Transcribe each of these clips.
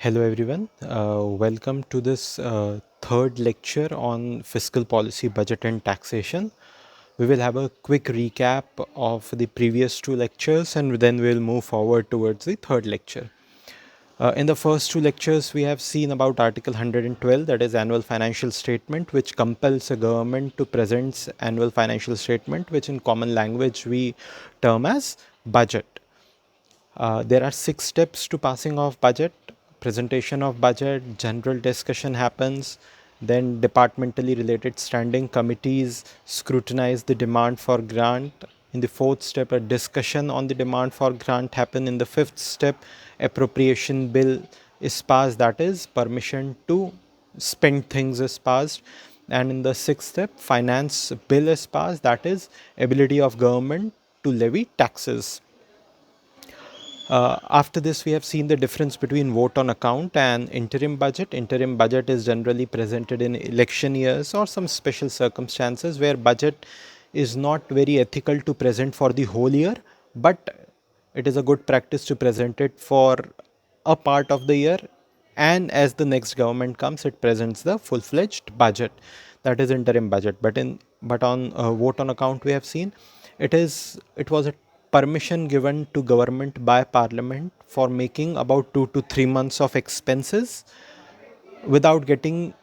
Hello everyone, welcome to this third lecture on fiscal policy, budget and taxation. We will have a quick recap of the previous two lectures and then we will move forward towards the third lecture. In the first two lectures, we have seen about Article 112, that is annual financial statement, which compels a government to present annual financial statement, which in common language we term as budget. There are 6 steps to passing of budget: presentation of budget, general discussion happens, then departmentally related standing committees scrutinize the demand for grant. In the fourth step, a discussion on the demand for grant happen. In the fifth step, appropriation bill is passed, that is permission to spend things is passed. And in the sixth step, finance bill is passed, that is ability of government to levy taxes. After this, we have seen the difference between vote on account and interim budget. Interim budget is generally presented in election years or some special circumstances where budget is not very ethical to present for the whole year, but it is a good practice to present it for a part of the year, and as the next government comes, it presents the full-fledged budget, that is interim budget. But on vote on account, we have seen it was a permission given to government by parliament for making about 2 to 3 months of expenses without getting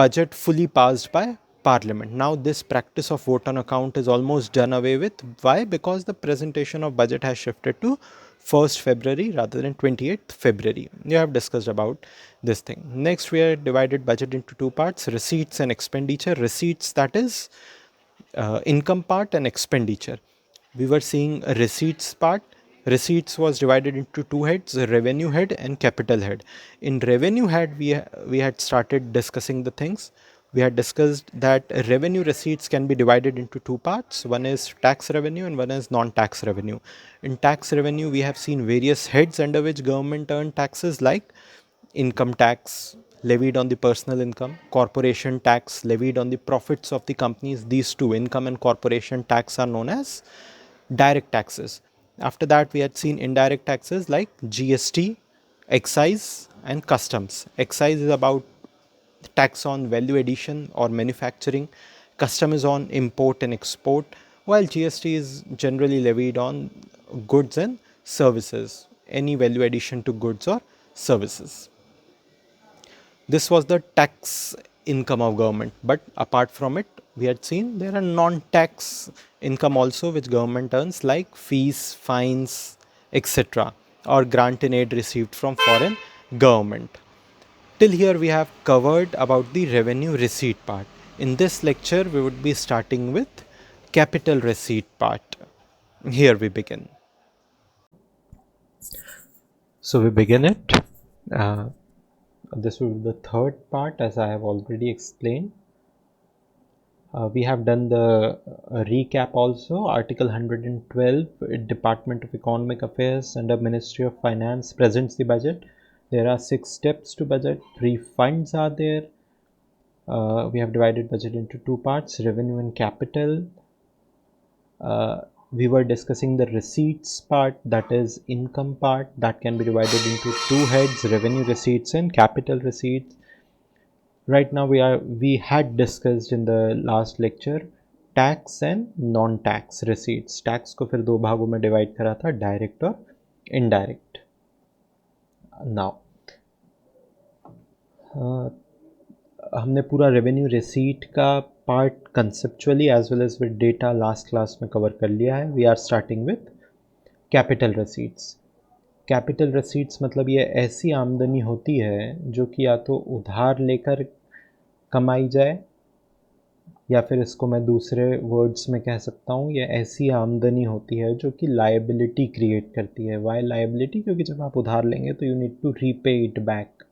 budget fully passed by parliament. Now this practice of vote on account is almost done away with. Why? Because the presentation of budget has shifted to 1st February rather than 28th February. You have discussed about this thing. Next, we are divided budget into two parts: receipts and expenditure. Receipts, that is income part, and expenditure. We were seeing a receipts part. Receipts was divided into two heads: revenue head and capital head. In revenue head, we had started discussing the things. We had discussed that revenue receipts can be divided into two parts: one is tax revenue and one is non-tax revenue. In tax revenue, we have seen various heads under which government earned taxes, like income tax levied on the personal income, corporation tax levied on the profits of the companies. These two, income and corporation tax, are known as direct taxes. After that, we had seen indirect taxes like GST, excise, and customs. Excise is about tax on value addition or manufacturing. Custom is on import and export, while GST is generally levied on goods and services, any value addition to goods or services. This was the tax income of government, but apart from it, we had seen there are non-tax income also which government earns, like fees, fines, etc., or grant and aid received from foreign government. Till here we have covered about the revenue receipt part. In this lecture we would be starting with capital receipt part. Here we begin. So we begin it. Uh, this will be the third part, as I have already explained. We have done the recap also. Article 112, Department of Economic Affairs under Ministry of Finance presents the budget. There are 6 steps to budget. 3 funds are there. We have divided budget into two parts: revenue and capital. We were discussing the receipts part, that is income part, that can be divided into two heads: revenue receipts and capital receipts. Right now we had discussed in the last lecture tax and non tax receipts. Tax को फिर दो भागों में divide करा था, direct और indirect. Now हमने पूरा रेवेन्यू रिसीट का part conceptually as well as with data last class में कवर कर लिया है. We are starting with capital receipts. Capital receipts मतलब ये ऐसी आमदनी होती है जो कि या तो उधार लेकर कमाई जाए, या फिर इसको मैं दूसरे वर्ड्स में कह सकता हूँ, ये ऐसी आमदनी होती है जो कि लायबिलिटी क्रिएट करती है. Why liability? क्योंकि जब आप उधार लेंगे तो you need to repay it back.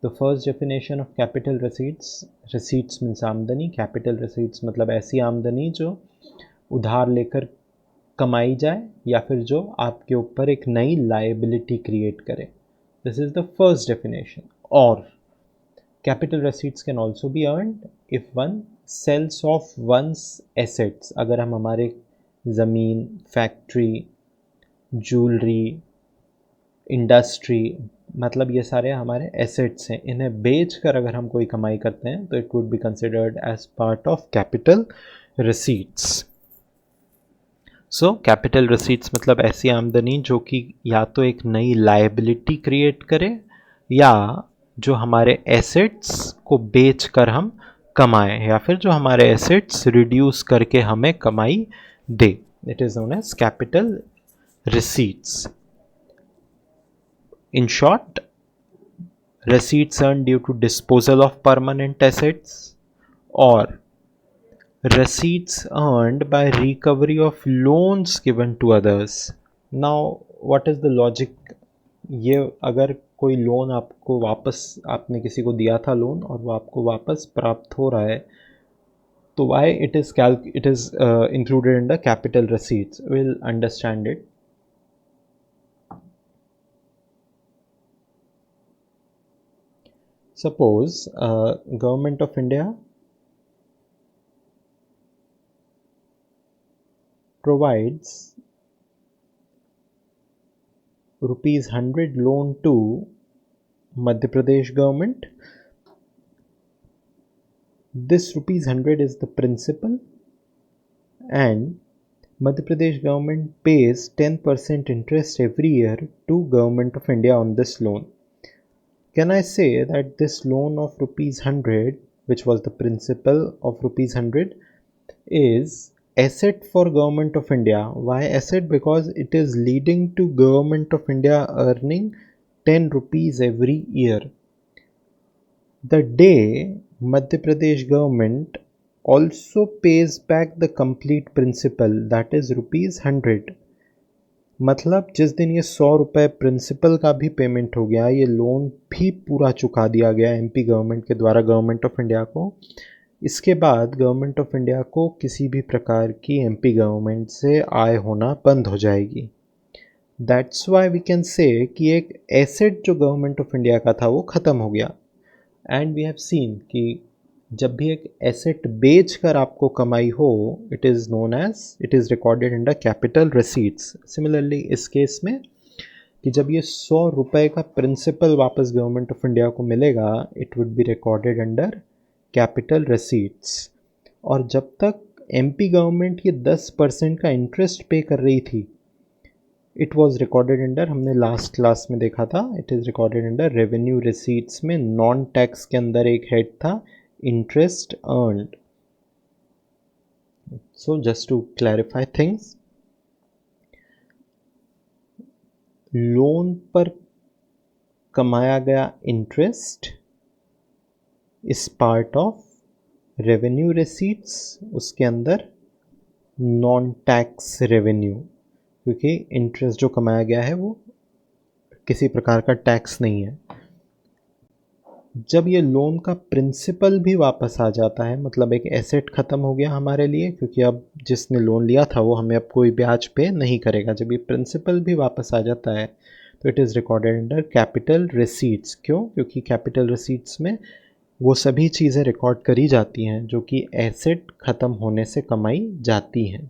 The first definition of capital receipts, receipts means आमदनी, कैपिटल रसीट्स मतलब ऐसी आमदनी जो उधार लेकर कमाई जाए या फिर जो आपके ऊपर एक नई लायबिलिटी क्रिएट करे. This is the first definition. और capital receipts can also be earned if one sells off one's assets. अगर हम हमारे ज़मीन, फैक्ट्री, ज्वेलरी, इंडस्ट्री, मतलब ये सारे हमारे एसेट्स हैं, इन्हें बेच कर अगर हम कोई कमाई करते हैं तो it would be considered as part of capital receipts. So capital receipts मतलब ऐसी आमदनी जो कि या तो एक नई लायबिलिटी क्रिएट करे या जो हमारे एसेट्स को बेच कर हम कमाएं, या फिर जो हमारे एसेट्स रिड्यूस करके हमें कमाई दे। It is known as capital receipts. In short, receipts earned due to disposal of permanent assets or receipts earned by recovery of loans given to others. Now, what is the logic? ये अगर कोई loan आपको वापस, आपने किसी को दिया था लोन और वो आपको वापस प्राप्त हो रहा है, तो why it is included in the capital receipts? We'll understand it. Suppose Government of India provides ₹100 loan to Madhya Pradesh government. This ₹100 is the principal, and Madhya Pradesh government pays 10% interest every year to Government of India on this loan. Can I say that this loan of ₹100, which was the principal of ₹100, is asset for Government of India? Why asset? Because it is leading to Government of India earning 10 rupees every year. The day Madhya Pradesh government also pays back the complete principal, that is ₹100. मतलब जिस दिन ये 100 रुपये principal का भी payment हो गया, ये लोन भी पूरा चुका दिया गया एमपी गवर्नमेंट के द्वारा गवर्नमेंट ऑफ इंडिया को, इसके बाद गवर्नमेंट ऑफ इंडिया को किसी भी प्रकार की एमपी गवर्नमेंट से आय होना बंद हो जाएगी। That's why we can say कि एक एसेट जो गवर्नमेंट ऑफ इंडिया का था वो ख़त्म हो गया। एंड वी हैव सीन कि जब भी एक एसेट बेच कर आपको कमाई हो, it is known as, it is recorded in the capital receipts. Similarly इस केस में कि जब ये 100 रुपये का प्रिंसिपल वापस गवर्नमेंट ऑफ इंडिया को मिलेगा, it would be recorded under capital receipts. और जब तक एमपी गवर्नमेंट ये 10% का इंटरेस्ट पे कर रही थी, इट वॉज रिकॉर्डेड अंडर, हमने लास्ट क्लास में देखा था, it is recorded under revenue receipts में नॉन टैक्स के अंदर एक हेड था, interest earned. So just to clarify things, loan पर कमाया गया इंटरेस्ट इस पार्ट ऑफ रेवेन्यू रिसीट्स, उसके अंदर नॉन टैक्स रेवेन्यू, क्योंकि इंटरेस्ट जो कमाया गया है वो किसी प्रकार का टैक्स नहीं है। जब ये लोन का प्रिंसिपल भी वापस आ जाता है, मतलब एक एसेट ख़त्म हो गया हमारे लिए, क्योंकि अब जिसने लोन लिया था वो हमें अब कोई ब्याज पे नहीं करेगा, जब ये प्रिंसिपल भी वापस आ जाता है तो it is recorded under capital receipts. क्यों? क्योंकि कैपिटल रिसीट्स में वो सभी चीज़ें रिकॉर्ड करी जाती हैं जो कि एसेट ख़त्म होने से कमाई जाती हैं।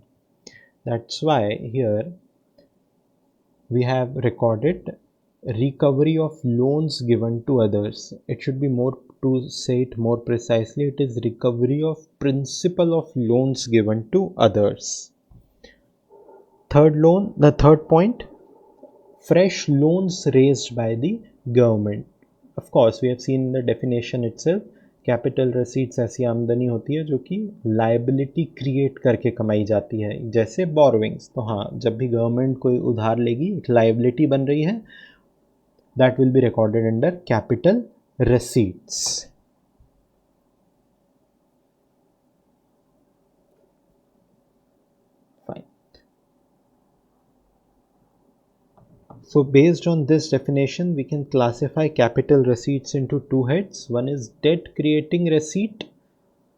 That's why here we have recorded recovery of loans given to others. It should be more, to say it more precisely, it is recovery of principal of loans given to others. The third point, fresh loans raised by the government. Of course we have seen the definition itself, capital receipts ऐसी आमदनी होती है जो कि liability create करके कमाई जाती है, जैसे बोरोविंग्स। तो हाँ, जब भी गवर्नमेंट कोई उधार लेगी, एक लाइबिलिटी बन रही है, that will be recorded under capital receipts. Fine. So based on this definition, we can classify capital receipts into two heads. One is debt creating receipt,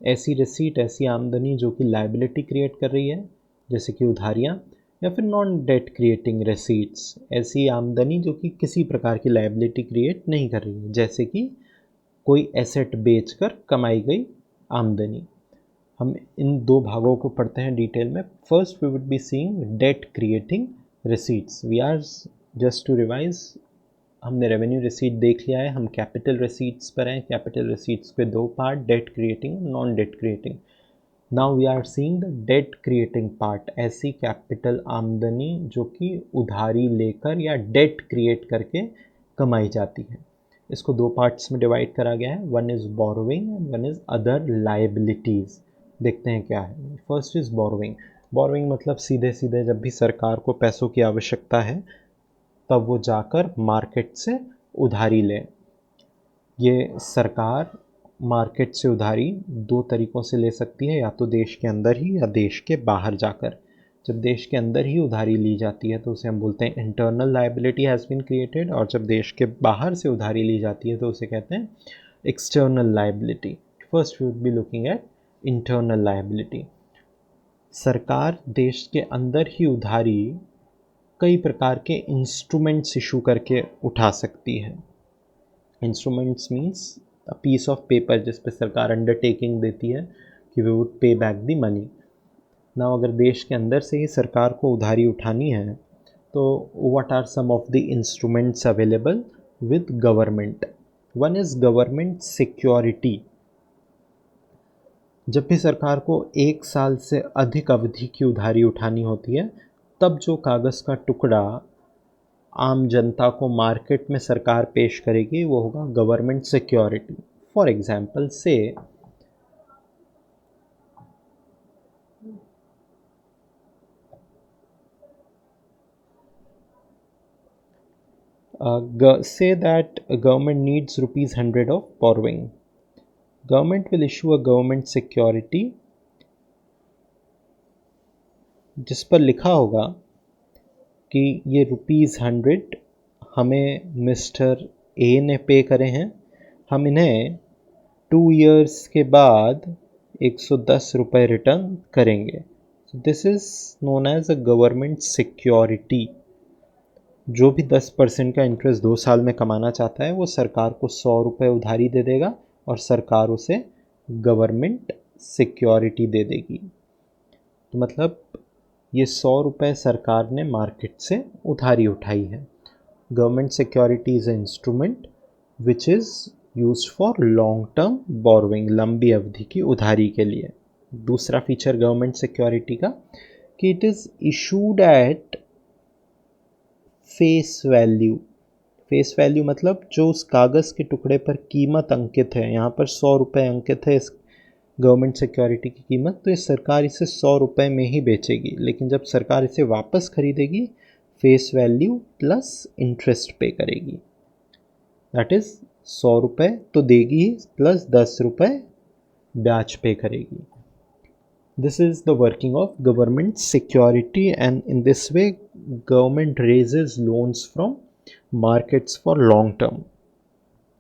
ऐसी receipt, ऐसी आमदनी जो कि liability create कर रही है, जैसे कि उधारियाँ, या फिर नॉन डेट क्रिएटिंग रेसीट्स, ऐसी आमदनी जो कि किसी प्रकार की लायबिलिटी क्रिएट नहीं कर रही है, जैसे कि कोई एसेट बेचकर कमाई गई आमदनी। हम इन दो भागों को पढ़ते हैं डिटेल में। First we would be seeing debt creating receipts. We are, just to revise, हमने रेवेन्यू रिसीट देख लिया है, हम कैपिटल रिसीट्स पर हैं। कैपिटल रिसीट्स के दो part, debt creating, non debt creating. Now we are seeing the debt creating part, ऐसी कैपिटल आमदनी जो कि उधारी लेकर या डेट क्रिएट करके कमाई जाती है। इसको दो पार्ट्स में डिवाइड करा गया है, one is borrowing and one is other liabilities. देखते हैं क्या है। First is borrowing. बोरोइंग मतलब सीधे सीधे जब भी सरकार को पैसों की आवश्यकता है तब वो जाकर मार्केट से उधारी ले। ये सरकार मार्केट से उधारी दो तरीक़ों से ले सकती है, या तो देश के अंदर ही या देश के बाहर जाकर। जब देश के अंदर ही उधारी ली जाती है तो उसे हम बोलते हैं internal liability has been created, और जब देश के बाहर से उधारी ली जाती है तो उसे कहते हैं external liability. First we would be looking at internal liability. सरकार देश के अंदर ही उधारी कई प्रकार के इंस्ट्रूमेंट्स इशू करके उठा सकती है। Instruments means a piece of paper जिस पे सरकार अंडरटेकिंग देती है कि we would pay back the money. ना अगर देश के अंदर से ही सरकार को उधारी उठानी है तो what are some of the instruments available with government. One is government security. जब भी सरकार को एक साल से अधिक अवधि की उधारी उठानी होती है तब जो कागज़ का टुकड़ा आम जनता को मार्केट में सरकार पेश करेगी वो होगा गवर्नमेंट सिक्योरिटी। फॉर एग्जाम्पल से say that a government needs ₹100 of borrowing. Government will issue a government security जिस पर लिखा होगा कि ये ₹100 हमें मिस्टर ए ने पे करे हैं, हम इन्हें 2 years के बाद 110 रुपये रिटर्न करेंगे। This is known as a government security. जो भी 10% का इंटरेस्ट 2 साल में कमाना चाहता है वो सरकार को 100 रुपये उधारी दे देगा और सरकार उसे गवर्नमेंट सिक्योरिटी दे देगी। तो मतलब ये 100 रुपये सरकार ने मार्केट से उधारी उठाई है। Government security is a instrument which is used for long term borrowing, लंबी अवधि की उधारी के लिए। दूसरा फीचर गवर्नमेंट सिक्योरिटी का कि it is issued at face value. Face value मतलब जो उस कागज़ के टुकड़े पर कीमत अंकित है, यहाँ पर 100 रुपये अंकित है इस गवर्नमेंट सिक्योरिटी की कीमत, तो इस सरकार इसे 100 रुपये में ही बेचेगी। लेकिन जब सरकार इसे वापस खरीदेगी फेस वैल्यू प्लस इंटरेस्ट पे करेगी। दैट इज़ 100 रुपये तो देगी प्लस 10 रुपये ब्याज पे करेगी। This is the working of government security, and in this way government raises loans from markets for long term.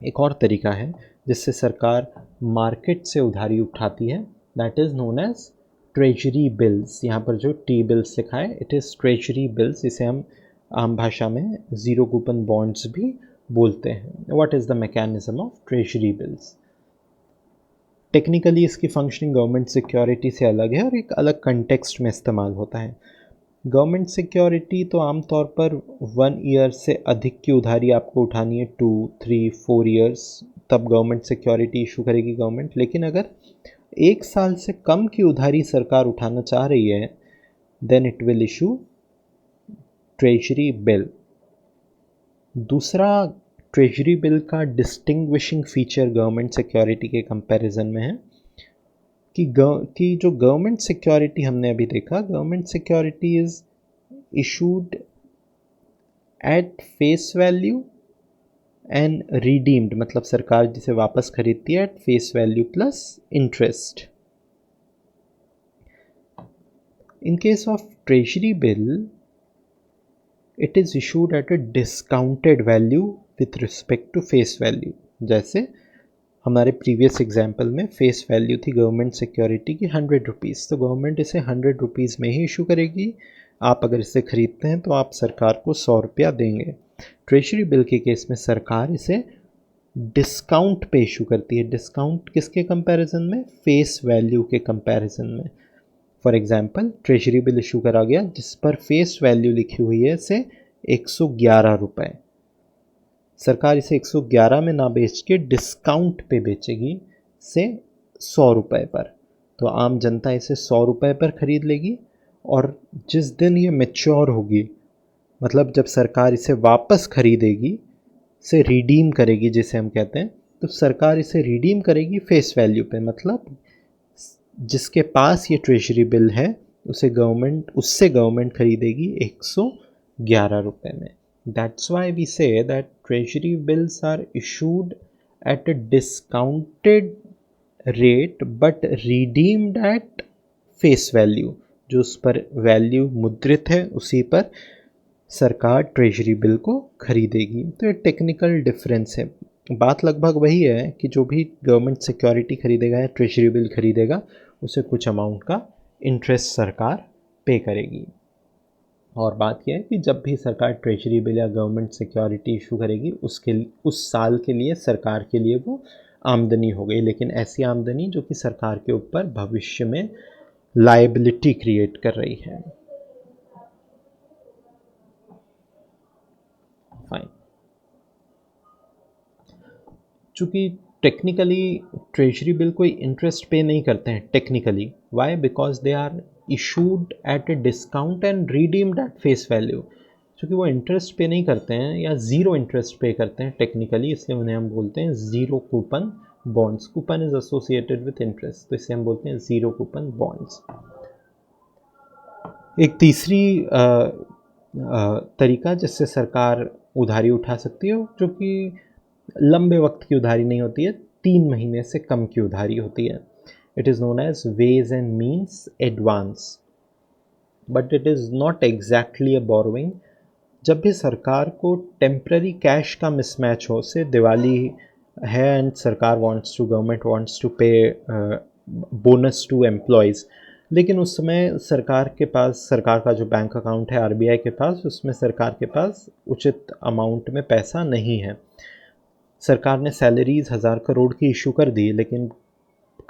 एक और तरीका है जिससे सरकार मार्केट से उधारी उठाती है, that is known as treasury bills. यहाँ पर जो टी बिल्स लिखा है इट इज़ ट्रेजरी बिल्स। इसे हम आम भाषा में ज़ीरो कूपन बॉन्ड्स भी बोलते हैं। What is the mechanism of treasury bills? Technically इसकी फंक्शनिंग गवर्नमेंट सिक्योरिटी से अलग है और एक अलग कंटेक्स्ट में इस्तेमाल होता है। गवर्नमेंट सिक्योरिटी तो आमतौर पर 1 ईयर से अधिक की उधारी आपको उठानी है, 2, 3, 4 ईयर्स, तब गवर्नमेंट सिक्योरिटी इशू करेगी गवर्नमेंट। लेकिन अगर 1 साल से कम की उधारी सरकार उठाना चाह रही है then it will issue treasury bill. दूसरा ट्रेजरी बिल का डिस्टिंग्विशिंग फीचर गवर्नमेंट सिक्योरिटी के कंपैरिजन में है कि जो गवर्नमेंट सिक्योरिटी हमने अभी देखा, government security is issued at face value and redeemed, मतलब सरकार जिसे वापस खरीदती है at face value plus interest. In case of treasury bill it is issued at a discounted value with respect to face value. जैसे हमारे previous example में face value थी गवर्नमेंट सिक्योरिटी की 100 रुपीज़, तो गवर्नमेंट इसे 100 रुपीज़ में ही issue करेगी। आप अगर इसे ख़रीदते हैं तो आप सरकार को 100 रुपया देंगे। ट्रेजरी बिल के केस में सरकार इसे डिस्काउंट पे इशू करती है। डिस्काउंट किसके कंपैरिजन में? फेस वैल्यू के कंपैरिजन में। For example treasury bill issue करा गया जिस पर फेस वैल्यू लिखी हुई है से 111 रुपये, सरकार इसे 111 में ना बेच के डिस्काउंट पे बेचेगी से 100 रुपये पर। तो आम जनता इसे 100 रुपये पर ख़रीद लेगी और जिस दिन ये मैच्योर होगी, मतलब जब सरकार इसे वापस ख़रीदेगी, से रिडीम करेगी जिसे हम कहते हैं, तो सरकार इसे रिडीम करेगी फेस वैल्यू पे। मतलब जिसके पास ये ट्रेजरी बिल है उससे गवर्नमेंट खरीदेगी 111 रुपये में। That's why we say that treasury bills are issued at a discounted rate but redeemed at face value. जो उस पर वैल्यू मुद्रित है उसी पर सरकार ट्रेजरी बिल को खरीदेगी। तो ये टेक्निकल डिफरेंस है। बात लगभग वही है कि जो भी गवर्नमेंट सिक्योरिटी खरीदेगा या ट्रेजरी बिल खरीदेगा उसे कुछ अमाउंट का इंटरेस्ट सरकार पे करेगी। और बात यह है कि जब भी सरकार ट्रेजरी बिल या गवर्नमेंट सिक्योरिटी इशू करेगी उस साल के लिए सरकार के लिए वो आमदनी हो गई, लेकिन ऐसी आमदनी जो कि सरकार के ऊपर भविष्य में लायबिलिटी क्रिएट कर रही है। फाइन। चूँकि टेक्निकली ट्रेजरी बिल कोई इंटरेस्ट पे नहीं करते हैं technically. Why? Because they are issued at a discount and redeemed at face value. चूँकि वो इंटरेस्ट पे नहीं करते हैं या ज़ीरो इंटरेस्ट पे करते हैं टेक्निकली, इसलिए उन्हें हम बोलते हैं zero coupon bonds. Coupon is associated with interest, तो इसे हम बोलते हैं ज़ीरो कूपन बॉन्ड्स। एक तीसरी तरीका जिससे सरकार उधारी उठा सकती है, जो कि लंबे वक्त की उधारी नहीं होती है, 3 महीने से कम की उधारी होती है। It is known as ways and means advance, but it is not exactly a borrowing. जब भी सरकार को टेम्प्ररी कैश का मिसमैच हो, से दिवाली है एंड सरकार गवर्नमेंट वांट्स टू पे बोनस टू एम्प्लॉयज़, लेकिन उस समय सरकार का जो बैंक अकाउंट है आरबीआई के पास, उसमें सरकार के पास उचित अमाउंट में पैसा नहीं है। सरकार ने सैलरीज 1000 करोड़ की इशू कर दी, लेकिन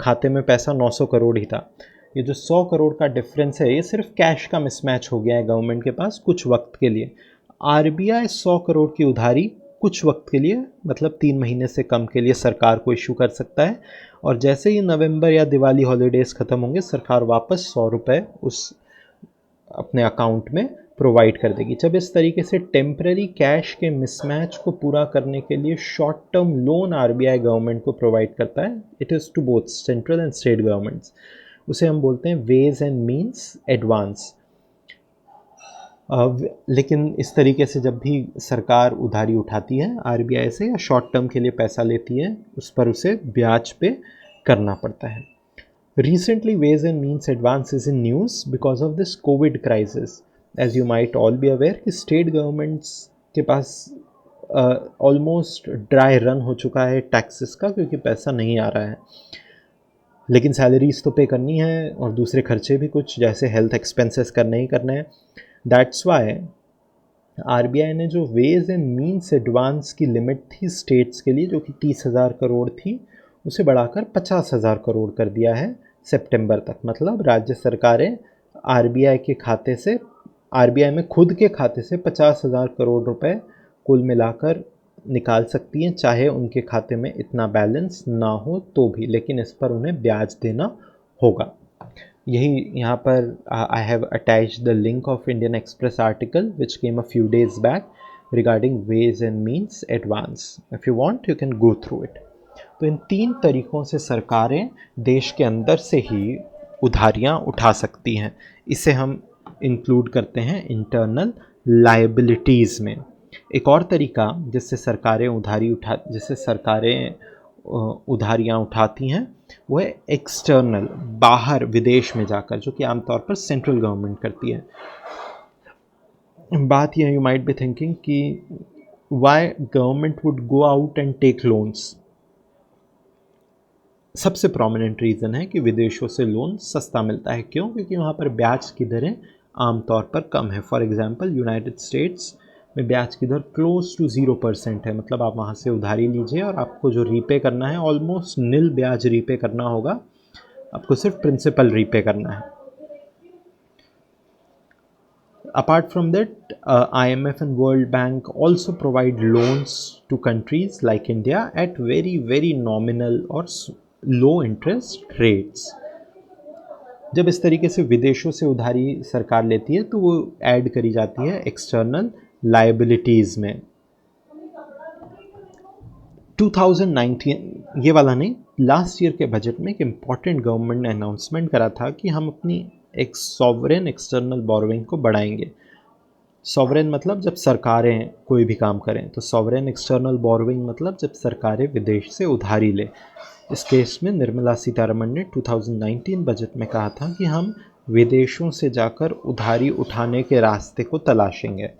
खाते में पैसा 900 करोड़ ही था। ये जो 100 करोड़ का डिफरेंस है, ये सिर्फ कैश का मिसमैच हो गया है गवर्नमेंट के पास कुछ वक्त के लिए। आरबीआई 100 करोड़ की उधारी कुछ वक्त के लिए, मतलब 3 महीने से कम के लिए सरकार को इशू कर सकता है, और जैसे ही नवंबर या दिवाली हॉलीडेज़ ख़त्म होंगे, सरकार वापस 100 रुपये उस अपने अकाउंट में प्रोवाइड कर देगी। जब इस तरीके से टेम्पररी कैश के मिसमैच को पूरा करने के लिए short term loan RBI government को प्रोवाइड करता है, it is to both central and state governments, उसे हम बोलते हैं वेज एंड मीन्स एडवांस। लेकिन इस तरीके से जब भी सरकार उधारी उठाती है आरबीआई से या शॉर्ट टर्म के लिए पैसा लेती है, उस पर उसे ब्याज पे करना पड़ता है। Recently, Ways and Means Advance is in news because of this COVID crisis. As you might all be aware कि स्टेट गवर्नमेंट्स के पास ऑलमोस्ट ड्राई रन हो चुका है टैक्सेस का, क्योंकि पैसा नहीं आ रहा है। लेकिन सैलरीज तो पे करनी है और दूसरे खर्चे भी कुछ जैसे हेल्थ एक्सपेंसेस करने ही करने हैं। दैट्स वाई आरबीआई ने जो वेज एंड मीन्स एडवांस की लिमिट थी स्टेट्स के लिए, जो कि 30,000 करोड़ थी, उसे बढ़ाकर 50,000 करोड़ कर दिया है सितंबर तक। मतलब राज्य सरकारें आरबीआई के खाते से, आरबीआई में खुद के खाते से 50,000 करोड़ रुपए कुल मिलाकर निकाल सकती हैं, चाहे उनके खाते में इतना बैलेंस ना हो तो भी, लेकिन इस पर उन्हें ब्याज देना होगा। यही यहाँ पर I have attached the link of Indian Express article which came a few days back regarding ways and means advance. If you want you can go through it. तो इन 3 तरीक़ों से सरकारें देश के अंदर से ही उधारियां उठा सकती हैं। इसे हम इंक्लूड करते हैं इंटरनल लायबिलिटीज़ में। एक और तरीका जिससे सरकारें उधारियां उठाती हैं वो है एक्सटर्नल, बाहर विदेश में जाकर, जो कि आमतौर पर सेंट्रल गवर्नमेंट करती है। बात यह, यू माइट बी थिंकिंग कि why government would go out and take loans. सबसे प्रोमिनेंट रीज़न है कि विदेशों से लोन सस्ता मिलता है। क्यों? क्योंकि वहाँ पर ब्याज की दरें आमतौर पर कम है। फॉर एग्जांपल यूनाइटेड स्टेट्स में ब्याज की दर क्लोज टू 0% है। मतलब आप वहाँ से उधारी लीजिए और आपको जो रीपे करना है ऑलमोस्ट निल ब्याज रीपे करना होगा, आपको सिर्फ प्रिंसिपल रीपे करना है। apart from that, IMF and World Bank also provide loans to countries like India at very nominal or low interest rates. जब इस तरीके से विदेशों से उधारी सरकार लेती है तो वो ऐड करी जाती है एक्सटर्नल लायबिलिटीज़ में। 2019 ये वाला नहीं, लास्ट ईयर के बजट में एक इम्पॉर्टेंट गवर्नमेंट ने अनाउंसमेंट करा था कि हम अपनी एक सॉवरेन एक्सटर्नल बोरोइंग को बढ़ाएंगे। सॉवरेन मतलब जब सरकारें कोई भी काम करें, तो सॉवरेन एक्सटर्नल बोरोइंग मतलब जब सरकारें विदेश से उधारी ले। इस केस में निर्मला सीतारमण ने 2019 बजट में कहा था कि हम विदेशों से जाकर उधारी उठाने के रास्ते को तलाशेंगे।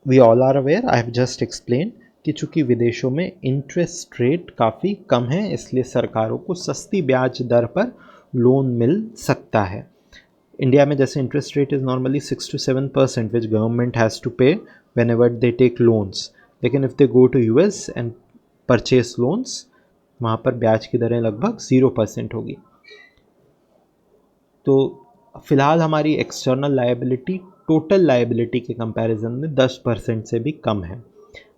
We all are aware, I have just explain कि चूँकि विदेशों में इंटरेस्ट रेट काफ़ी कम है, इसलिए सरकारों को सस्ती ब्याज दर पर लोन मिल सकता है। इंडिया में जैसे interest rate is normally 6 to 7% which government has to pay whenever they take loans, लेकिन if they go to US and purchase loans, वहाँ पर ब्याज की दरें लगभग 0% होगी। तो फिलहाल हमारी एक्सटर्नल लायबिलिटी टोटल लायबिलिटी के कंपैरिजन में 10% से भी कम है,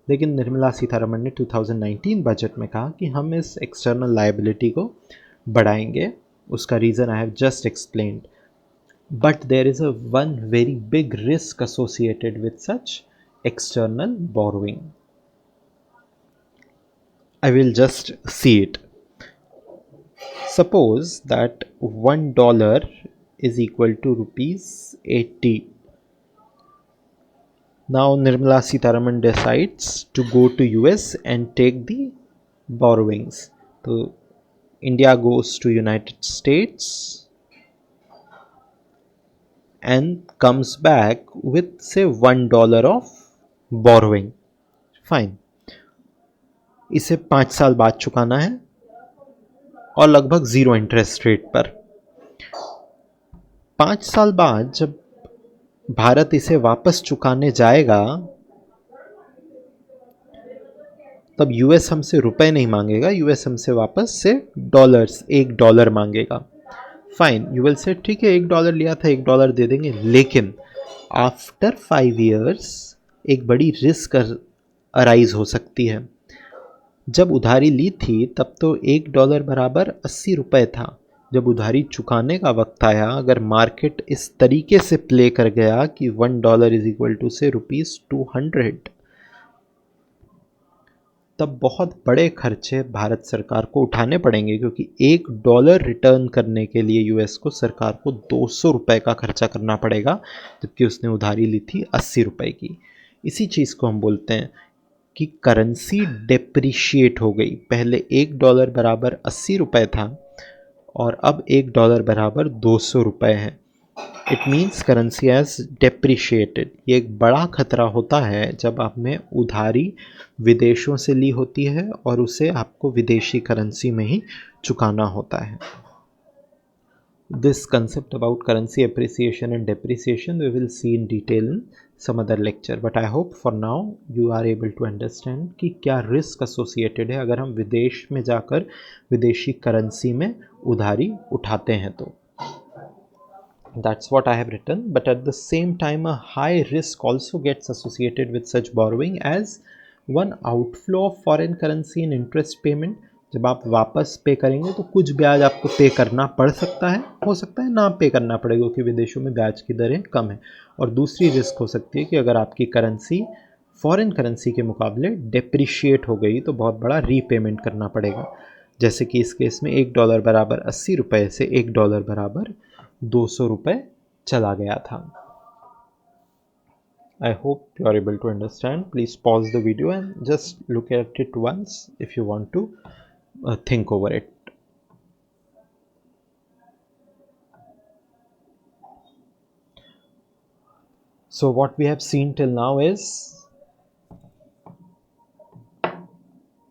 लेकिन निर्मला सीतारमण ने 2019 बजट में कहा कि हम इस एक्सटर्नल लायबिलिटी को बढ़ाएंगे। उसका reason I have just explained, but there is a one very big risk associated with such external borrowing. I will just see it. Suppose that $1 is equal to rupees 80. Now Nirmala Sitharaman decides to go to US and take the borrowings. So India goes to United States and comes back with say $1 of borrowing. Fine. इसे 5 साल बाद चुकाना है और लगभग 0 interest rate पर। 5 साल बाद जब भारत इसे वापस चुकाने जाएगा तब US हमसे रुपए नहीं मांगेगा, US हमसे वापस से डॉलर्स, $1 मांगेगा। फाइन, यू विल से ठीक है $1 लिया था, $1 दे देंगे, लेकिन आफ्टर 5 years एक बड़ी रिस्क अराइज हो सकती है। जब उधारी ली थी तब तो $1 बराबर 80 रुपये था। जब उधारी चुकाने का वक्त आया, अगर मार्केट इस तरीके से प्ले कर गया कि $1 इज इक्वल टू से ₹200, तब बहुत बड़े खर्चे भारत सरकार को उठाने पड़ेंगे, क्योंकि $1 रिटर्न करने के लिए US को सरकार को 200 रुपये का खर्चा करना पड़ेगा, जबकि उसने उधारी ली थी 80 रुपये की। इसी चीज़ को हम बोलते हैं कि करेंसी डेप्रिशिएट हो गई। पहले $1 बराबर 80 रुपये था और अब $1 बराबर 200 रुपये है। It means currency has depreciated. ये एक बड़ा खतरा होता है जब आपने उधारी विदेशों से ली होती है और उसे आपको विदेशी करेंसी में ही चुकाना होता है। This concept about currency appreciation and depreciation we will see in detail in some other lecture, but I hope for now you are able to understand कि क्या risk associated है अगर हम विदेश में जाकर विदेशी करेंसी में उधारी उठाते हैं तो। That's what I have written, but at the same time a high risk also gets associated with such borrowing as one outflow of foreign currency in interest payment. जब आप वापस पे करेंगे तो कुछ ब्याज आपको पे करना पड़ सकता है, हो सकता है ना पे करना पड़े क्योंकि विदेशों में ब्याज की दरें कम है। और दूसरी रिस्क हो सकती है कि अगर आपकी करेंसी फॉरेन करेंसी के मुकाबले डेप्रिशिएट हो गई तो बहुत बड़ा रीपेमेंट करना पड़ेगा, जैसे कि इस केस में $1 बराबर 80 रुपये से $1 बराबर 200 रुपये चला गया था। I hope you are able to understand. Please pause the video and just look at it once if you want to think over it. So what we have seen till now is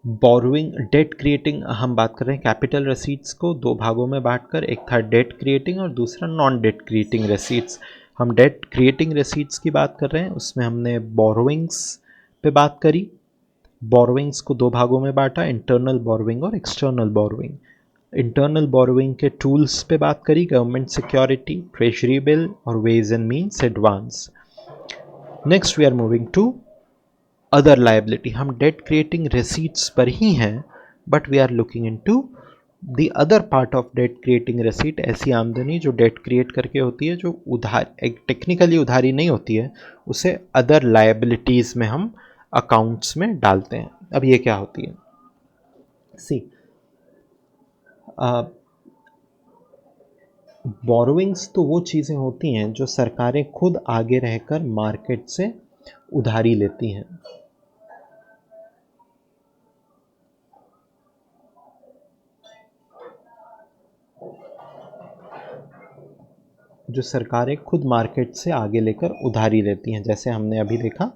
borrowing, debt creating. हम बात कर रहे हैं capital रसीट्स को दो भागों में बांटकर, एक था डेट क्रिएटिंग और दूसरा नॉन डेट क्रिएटिंग रसीट्स। हम डेट क्रिएटिंग रसीट्स की बात कर रहे हैं, उसमें हमने बोरोइंग्स पे बात करी। बोरोइंग्स को दो भागों में बांटा, इंटरनल बोरोइंग और एक्सटर्नल बोरोइंग। इंटरनल बोरोइंग के टूल्स पे बात करी, गवर्नमेंट सिक्योरिटी, ट्रेजरी बिल और ways and means advance. Next we are moving to other liability. हम डेट क्रिएटिंग रिसीट्स पर ही हैं, but we are looking into the other part of debt creating receipt. ऐसी आमदनी जो डेट क्रिएट करके होती है, जो उधार, एक टेक्निकली उधारी नहीं होती है, उसे अदर लायबिलिटीज़ में हम अकाउंट्स में डालते हैं। अब ये क्या होती है? सी, बोरोइंग्स तो वो चीज़ें होती हैं जो सरकारें खुद आगे रहकर मार्केट से उधारी लेती हैं। जो सरकारें खुद मार्केट से आगे लेकर उधारी लेती हैं, जैसे हमने अभी देखा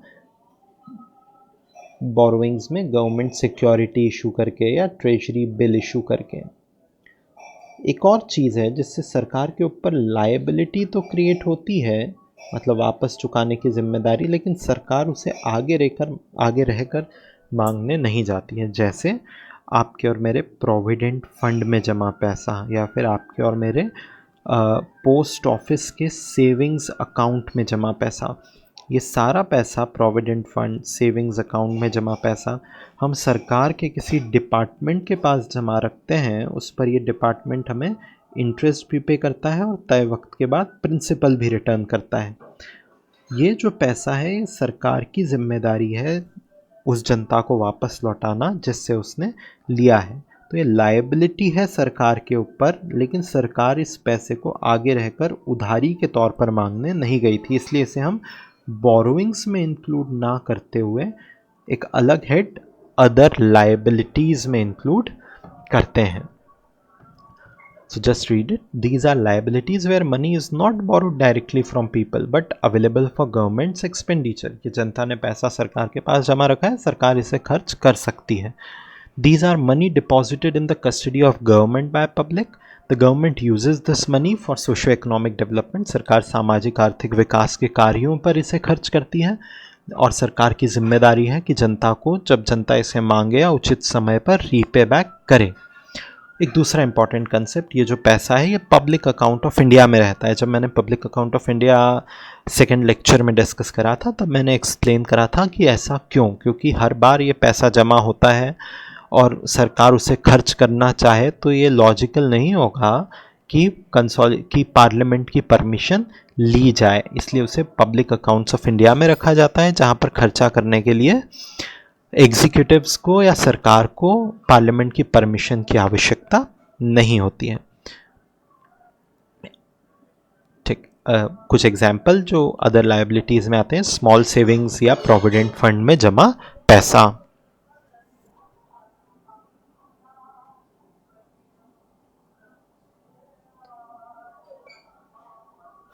बोरोइंग्स में गवर्नमेंट सिक्योरिटी इशू करके या ट्रेजरी बिल इशू करके। एक और चीज़ है जिससे सरकार के ऊपर लायबिलिटी तो क्रिएट होती है, मतलब वापस चुकाने की जिम्मेदारी, लेकिन सरकार उसे आगे रहकर मांगने नहीं जाती है। जैसे आपके और मेरे प्रोविडेंट फंड में जमा पैसा, या फिर आपके और मेरे पोस्ट ऑफिस के सेविंग्स अकाउंट में जमा पैसा। ये सारा पैसा, प्रोविडेंट फंड, सेविंग्स अकाउंट में जमा पैसा, हम सरकार के किसी डिपार्टमेंट के पास जमा रखते हैं। उस पर ये डिपार्टमेंट हमें इंटरेस्ट भी पे करता है और तय वक्त के बाद प्रिंसिपल भी रिटर्न करता है। ये जो पैसा है, ये सरकार की जिम्मेदारी है उस जनता को वापस लौटाना जिससे उसने लिया है। तो ये लायबिलिटी है सरकार के ऊपर, लेकिन सरकार इस पैसे को आगे रहकर उधारी के तौर पर मांगने नहीं गई थी, इसलिए इसे हम बोरोइंग्स में इंक्लूड ना करते हुए एक अलग हेड अदर लायबिलिटीज़ में इंक्लूड करते हैं। So just read it. These are liabilities where money is not borrowed directly from people but available for government's expenditure. कि जनता ने पैसा सरकार के पास जमा रखा है, सरकार इसे खर्च कर सकती है। These are money deposited in the custody of government by public. The government uses this money for socio-economic development. सरकार सामाजिक आर्थिक विकास के कार्यों पर इसे खर्च करती है, और सरकार की जिम्मेदारी है कि जनता को जब जनता इसे मांगे या उचित समय पर रीपे बैक करे। एक दूसरा इंपॉर्टेंट कंसेप्ट, ये जो पैसा है ये पब्लिक अकाउंट ऑफ इंडिया में रहता है। जब मैंने public account of India second lecture में डिस्कस करा था, तब मैंने एक्सप्लेन करा था कि ऐसा क्यों, क्योंकि हर बार ये पैसा जमा होता है और सरकार उसे खर्च करना चाहे तो ये लॉजिकल नहीं होगा कि पार्लियामेंट की परमिशन ली जाए, इसलिए उसे पब्लिक अकाउंट्स ऑफ इंडिया में रखा जाता है, जहाँ पर खर्चा करने के लिए एग्जीक्यूटिव्स को या सरकार को पार्लियामेंट की परमिशन की आवश्यकता नहीं होती है। ठीक, कुछ एग्जाम्पल जो अदर लायबिलिटीज़ में आते हैं, स्मॉल सेविंग्स या प्रोविडेंट फंड में जमा पैसा।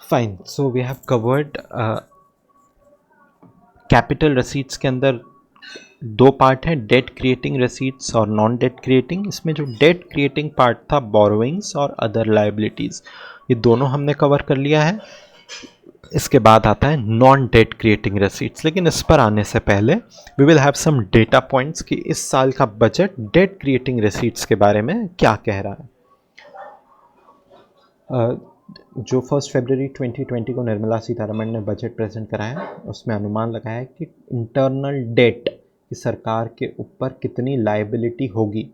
Fine, so we have covered capital receipts के अंदर दो पार्ट हैं, डेट क्रिएटिंग रसीट्स और नॉन डेट क्रिएटिंग। इसमें जो डेट क्रिएटिंग पार्ट था, बोरोइंग्स और अदर लायबिलिटीज़, ये दोनों हमने कवर कर लिया है। इसके बाद आता है नॉन डेट क्रिएटिंग रसीट्स, लेकिन इस पर आने से पहले we will have some data points कि इस साल का बजट डेट क्रिएटिंग रसीट्स के बारे में क्या कह रहा है। जो 1 फरवरी 2020 को निर्मला सीतारमण ने बजट प्रेजेंट कराया, उसमें अनुमान लगाया है कि इंटरनल डेट कि सरकार के ऊपर कितनी लायबिलिटी होगी,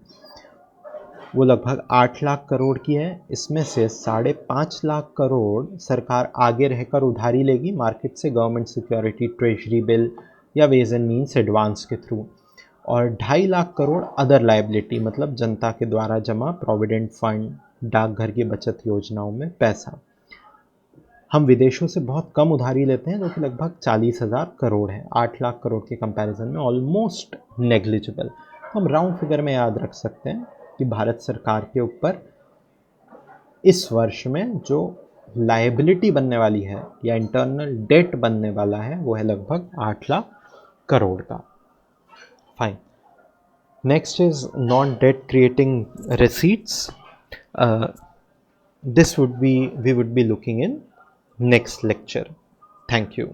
वो लगभग 8 लाख करोड़ की है। इसमें से 5.5 लाख करोड़ सरकार आगे रहकर उधारी लेगी मार्केट से, गवर्नमेंट सिक्योरिटी, ट्रेजरी बिल या वेज एंड मीन्स एडवांस के थ्रू, और 2.5 लाख करोड़ अदर लायबिलिटी, मतलब जनता के द्वारा जमा प्रोविडेंट फंड, डाकघर की बचत योजनाओं में पैसा। हम विदेशों से बहुत कम उधारी लेते हैं, जो कि लगभग 40,000 करोड़ है। 8 लाख करोड़ के कंपैरिजन में ऑलमोस्ट नेग्लिजिबल। हम राउंड फिगर में याद रख सकते हैं कि भारत सरकार के ऊपर इस वर्ष में जो लायबिलिटी बनने वाली है या इंटरनल डेट बनने वाला है, वो है लगभग 8 लाख करोड़ का। Fine, next is non debt creating receipts. This we would be looking in next lecture. Thank you.